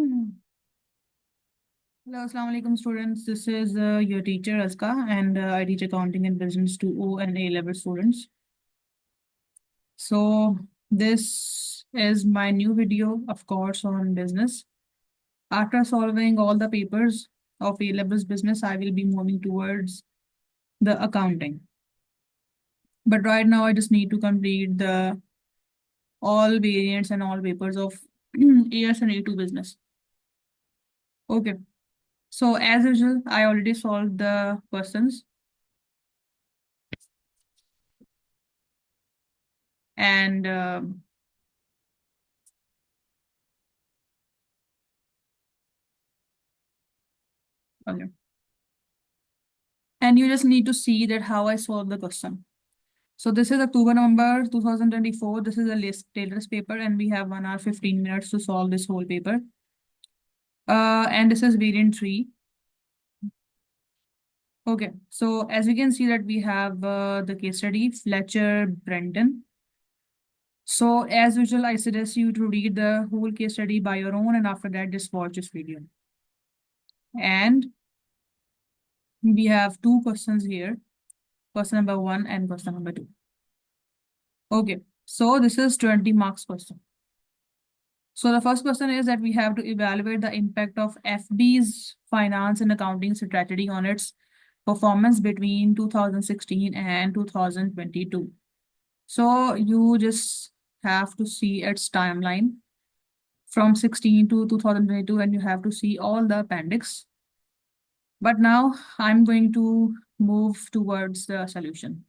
Hello, Assalamu alaikum students. This is your teacher Azka, and I teach accounting and business to O and A level students. So this is my new video, of course, on business. After solving all the papers of A levels business, I will be moving towards the accounting. But right now, I just need to complete the all variants and all papers of AS and A2 business. Okay. So as usual, I already solved the questions. And okay. And you just need to see that how I solve the question. So this is October, November 2024. This is a list Taylor's paper, and we have 1 hour 15 minutes to solve this whole paper. And this is variant 3. Okay, so as you can see that we have the case study, Fletcher, Brenton. So as usual, I suggest you to read the whole case study by your own, and after that, just watch this video. And we have two questions here, question number 1 and question number 2. Okay, so this is 20 marks question. So the first question is that we have to evaluate the impact of FB's finance and accounting strategy on its performance between 2016 and 2022. So you just have to see its timeline from 16 to 2022, and you have to see all the appendix. But now I'm going to move towards the solution.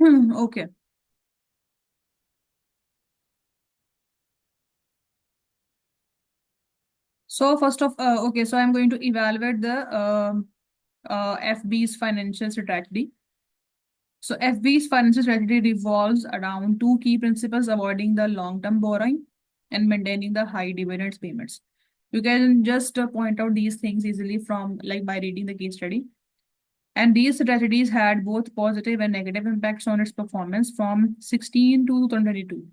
Okay. So first of okay, so I'm going to evaluate the FB's financial strategy. So FB's financial strategy revolves around two key principles: avoiding the long-term borrowing and maintaining the high dividends payments. You can just point out these things easily from like by reading the case study. And these strategies had both positive and negative impacts on its performance from 16 to 2022.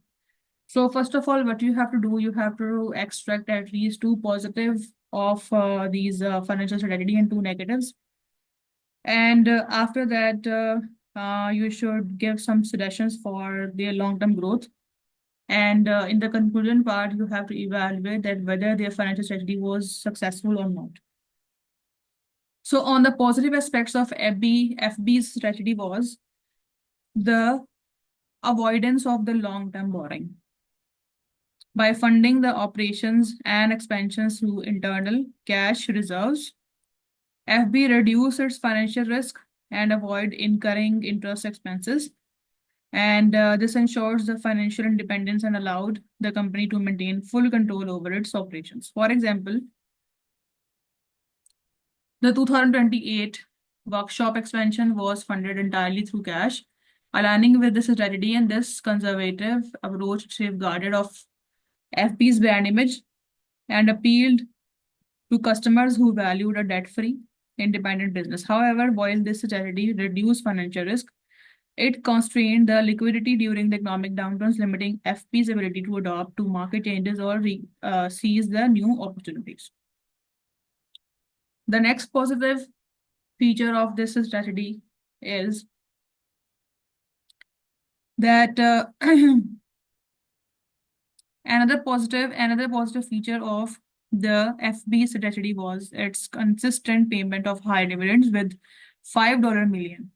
So first of all, what you have to do, you have to extract at least two positive of these financial strategy and two negatives. And after that, you should give some suggestions for their long-term growth. And in the conclusion part, you have to evaluate that whether their financial strategy was successful or not. So on the positive aspects of FB's strategy was the avoidance of the long-term borrowing. By funding the operations and expansions through internal cash reserves, FB reduced its financial risk and avoid incurring interest expenses. And this ensures the financial independence and allowed the company to maintain full control over its operations. For example, the 2028 workshop expansion was funded entirely through cash, aligning with this strategy, and this conservative approach safeguarded of FB's brand image and appealed to customers who valued a debt-free, independent business. However, while this strategy reduced financial risk, it constrained the liquidity during the economic downturns, limiting FP's ability to adapt to market changes or seize the new opportunities. The next positive feature of this strategy is that another positive feature of the FB strategy was its consistent payment of high dividends with $5 million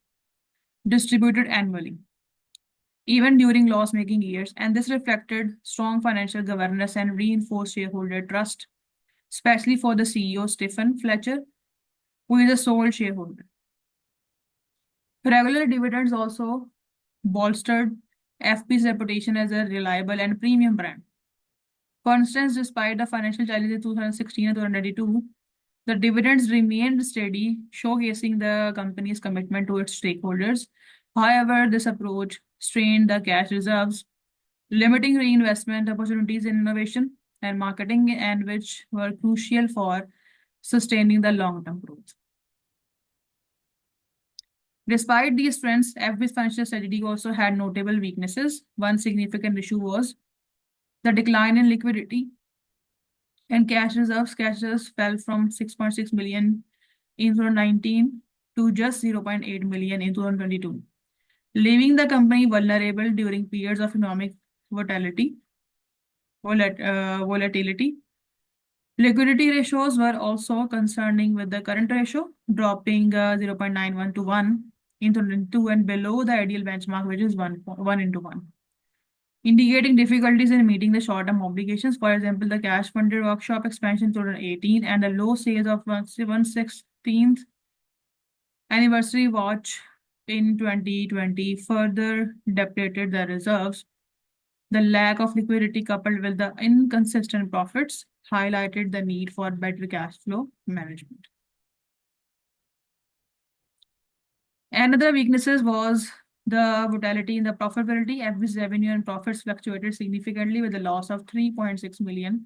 distributed annually, even during loss-making years, and this reflected strong financial governance and reinforced shareholder trust, especially for the CEO, Stephen Fletcher, who is a sole shareholder. Regular dividends also bolstered FP's reputation as a reliable and premium brand. For instance, despite the financial challenges in 2016 and 2022, the dividends remained steady, showcasing the company's commitment to its stakeholders, However, this approach strained the cash reserves, limiting reinvestment opportunities in innovation and marketing, and which were crucial for sustaining the long-term growth. Despite these trends, FB's financial strategy also had notable weaknesses. One significant issue was the decline in liquidity and cash reserves. Cash reserves fell from 6.6 million in 2019 to just 0.8 million in 2022, leaving the company vulnerable during periods of economic volatility. Volatility. Liquidity ratios were also concerning, with the current ratio dropping 0.91 to 1 in 2022 and below the ideal benchmark, which is 1 into 1, indicating difficulties in meeting the short-term obligations. For example, the cash-funded workshop expansion in 2018 and the low sales of 1/16th anniversary watch in 2020 further depleted the reserves. The lack of liquidity, coupled with the inconsistent profits, highlighted the need for better cash flow management. Another weaknesses was the volatility in the profitability. FB's revenue and profits fluctuated significantly, with a loss of $3.6 million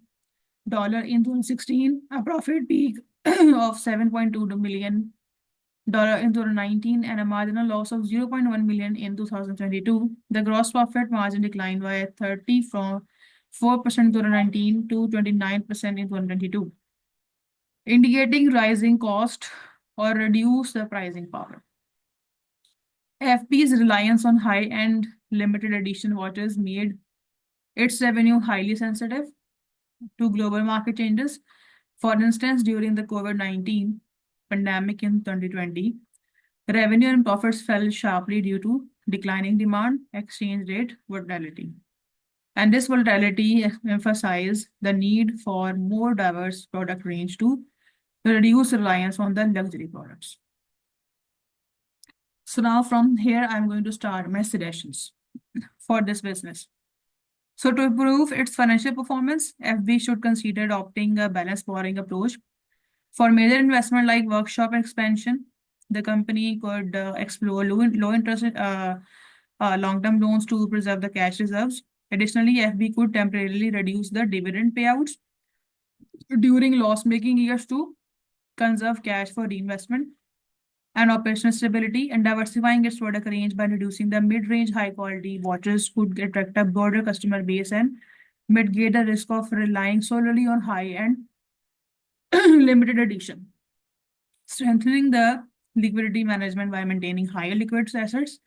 in 2016, a profit peak of $7.2 million in 2019, and a marginal loss of $0.1 million in 2022. The gross profit margin declined by 30 from 4% in 2019 to 29% in 2022, indicating rising cost or reduce the pricing power. FB's reliance on high-end limited edition watches made its revenue highly sensitive to global market changes. For instance, during the COVID-19 pandemic in 2020, revenue and profits fell sharply due to declining demand, exchange rate volatility. And this volatility emphasized the need for more diverse product range to reduce reliance on the luxury products. So now from here, I'm going to start my suggestions for this business. So to improve its financial performance, FB should consider adopting a balanced borrowing approach. For major investment like workshop expansion, the company could explore low interest long-term loans to preserve the cash reserves. Additionally, FB could temporarily reduce the dividend payouts during loss-making years to conserve cash for reinvestment and operational stability. And diversifying its product range by reducing the mid-range high-quality watches could attract a broader customer base and mitigate the risk of relying solely on high-end limited edition. Strengthening the liquidity management by maintaining higher liquid assets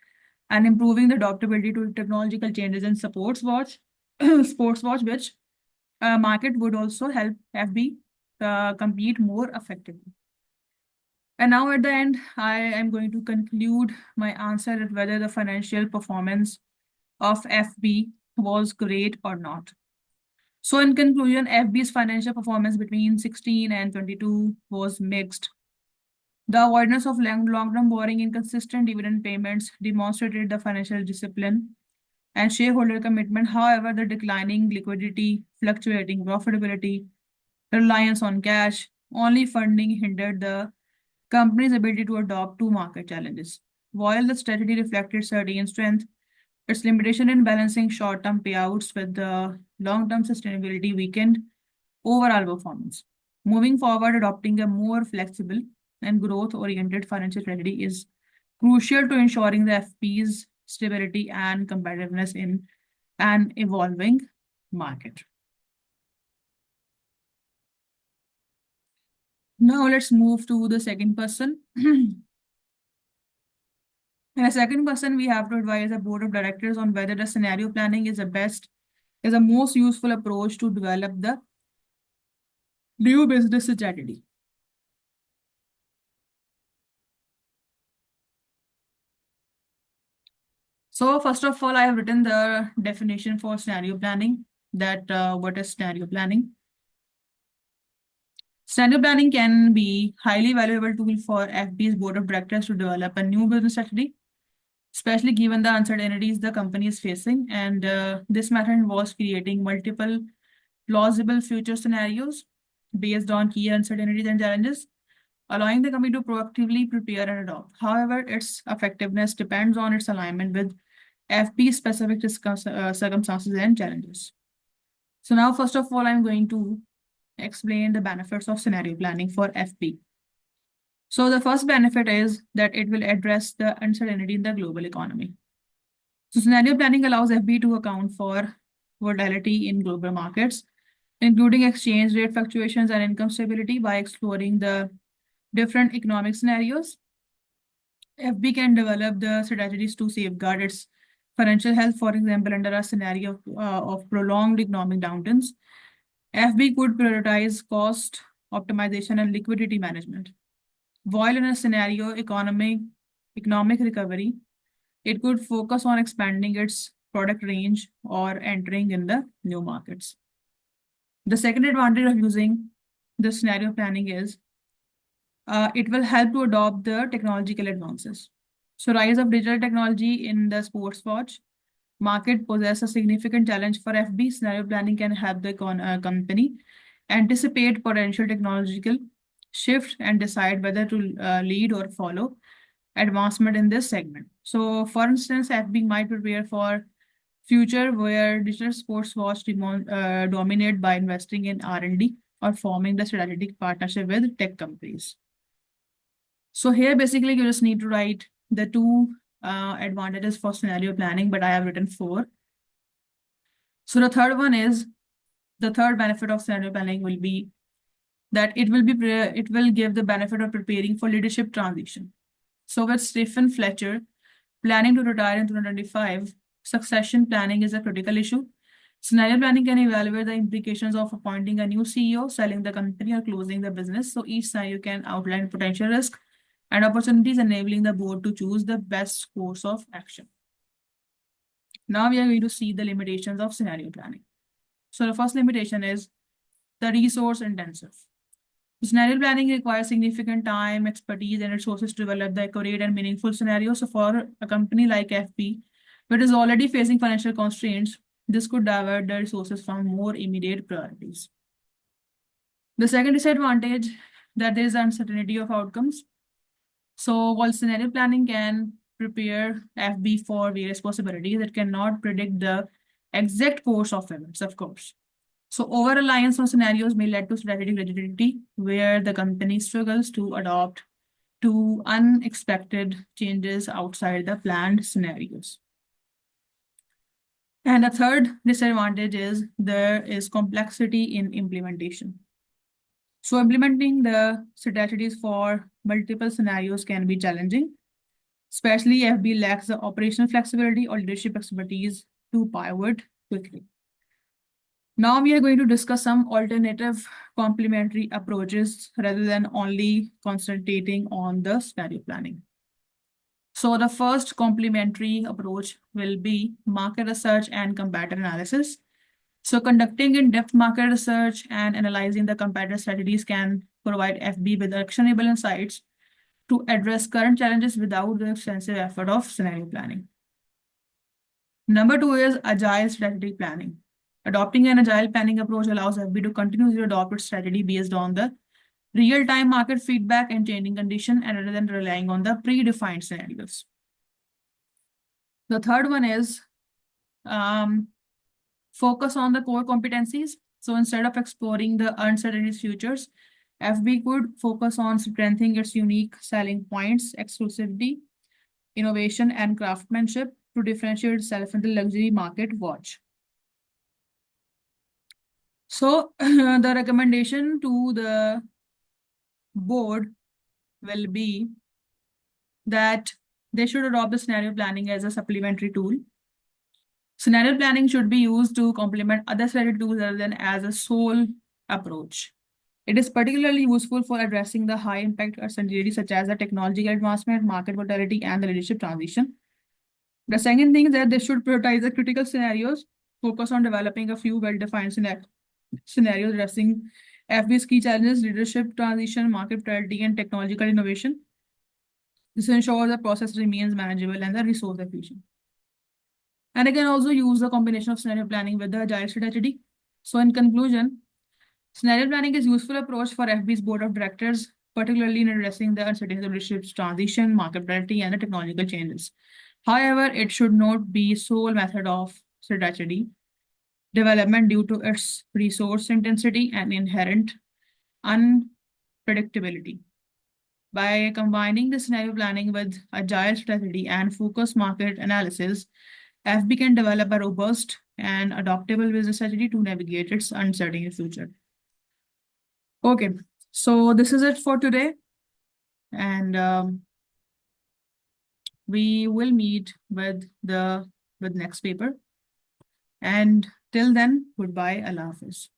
and improving the adaptability to technological changes in sports watch, which market would also help FB compete more effectively. And now at the end, I am going to conclude my answer at whether the financial performance of FB was great or not. So in conclusion, FB's financial performance between 16 and 22 was mixed. The avoidance of long-term borrowing, inconsistent dividend payments demonstrated the financial discipline and shareholder commitment. However, the declining liquidity, fluctuating profitability, reliance on cash, only funding hindered the company's ability to adapt to market challenges. While the strategy reflected certain strength, its limitation in balancing short-term payouts with the long-term sustainability weakened overall performance. Moving forward, adopting a more flexible and growth-oriented financial strategy is crucial to ensuring the FP's stability and competitiveness in an evolving market. Now let's move to the second person. In a second person, we have to advise the board of directors on whether the scenario planning is the most useful approach to develop the new business strategy. So first of all, I have written the definition for scenario planning, that what is scenario planning. Scenario planning can be highly valuable tool for FB's board of directors to develop a new business strategy, especially given the uncertainties the company is facing. And this method involves creating multiple plausible future scenarios based on key uncertainties and challenges. allowing the company to proactively prepare and adopt. However, its effectiveness depends on its alignment with FP specific circumstances and challenges. So now, first of all, I'm going to explain the benefits of scenario planning for FP. So the first benefit is that it will address the uncertainty in the global economy. So scenario planning allows FB to account for volatility in global markets, including exchange rate fluctuations and income stability by exploring the different economic scenarios. FB can develop the strategies to safeguard its financial health, for example, under a scenario of prolonged economic downturns. FB could prioritize cost optimization and liquidity management. While in a scenario economic recovery, it could focus on expanding its product range or entering in the new markets. The second advantage of using the scenario planning is it will help to adopt the technological advances. So rise of digital technology in the sports watch market poses a significant challenge for FB. Scenario planning can help the company anticipate potential technological shift and decide whether to lead or follow advancement in this segment. So for instance, FB might prepare for future where digital sports watch dominate by investing in R&D or forming the strategic partnership with tech companies. So here, basically, you just need to write the two advantages for scenario planning, but I have written four. So the third one is, the third benefit of scenario planning will be that it will give the benefit of preparing for leadership transition. So with Stephen Fletcher planning to retire in 2025, succession planning is a critical issue. Scenario planning can evaluate the implications of appointing a new CEO, selling the company, or closing the business. So each scenario can outline potential risk and opportunities, enabling the board to choose the best course of action. Now we are going to see the limitations of scenario planning. So the first limitation is the resource intensive. Scenario planning requires significant time, expertise, and resources to develop the accurate and meaningful scenario. So for a company like FP, which is already facing financial constraints, this could divert the resources from more immediate priorities. The second disadvantage, that there is uncertainty of outcomes. So while scenario planning can prepare FB for various possibilities, it cannot predict the exact course of events, of course. So over-reliance on scenarios may lead to strategic rigidity, where the company struggles to adapt to unexpected changes outside the planned scenarios. And the third disadvantage is there is complexity in implementation. So implementing the strategies for multiple scenarios can be challenging, especially if FB lacks the operational flexibility or leadership expertise to pivot quickly. Now we are going to discuss some alternative complementary approaches rather than only concentrating on the scenario planning. So the first complementary approach will be market research and competitor analysis. So conducting in-depth market research and analyzing the competitor strategies can provide FB with actionable insights to address current challenges without the extensive effort of scenario planning. Number two is agile strategic planning. Adopting an agile planning approach allows FB to continuously adopt its strategy based on the real-time market feedback and changing condition, and rather than relying on the predefined scenarios. The third one is focus on the core competencies. So instead of exploring the uncertainties futures, FB could focus on strengthening its unique selling points, exclusivity, innovation, and craftsmanship to differentiate itself in the luxury market watch. So the recommendation to the board will be that they should adopt the scenario planning as a supplementary tool. Scenario planning should be used to complement other strategy tools rather than as a sole approach. It is particularly useful for addressing the high impact uncertainties such as the technological advancement, market volatility, and the leadership transition. The second thing is that they should prioritize the critical scenarios, focus on developing a few well-defined scenarios addressing FB's key challenges, leadership transition, market volatility, and technological innovation. This ensures the process remains manageable and the resource efficient. And I can also use the combination of scenario planning with the agile strategy. So in conclusion, scenario planning is a useful approach for FB's board of directors particularly in addressing the uncertainty of leadership's transition, market volatility, and the technological changes. However, it should not be sole method of strategy development due to its resource intensity and inherent unpredictability. By combining the scenario planning with agile strategy and focused market analysis, FB can develop a robust and adaptable business strategy to navigate its uncertain future. Okay, so this is it for today, and we will meet with next paper. And till then, goodbye, Allah Hafiz.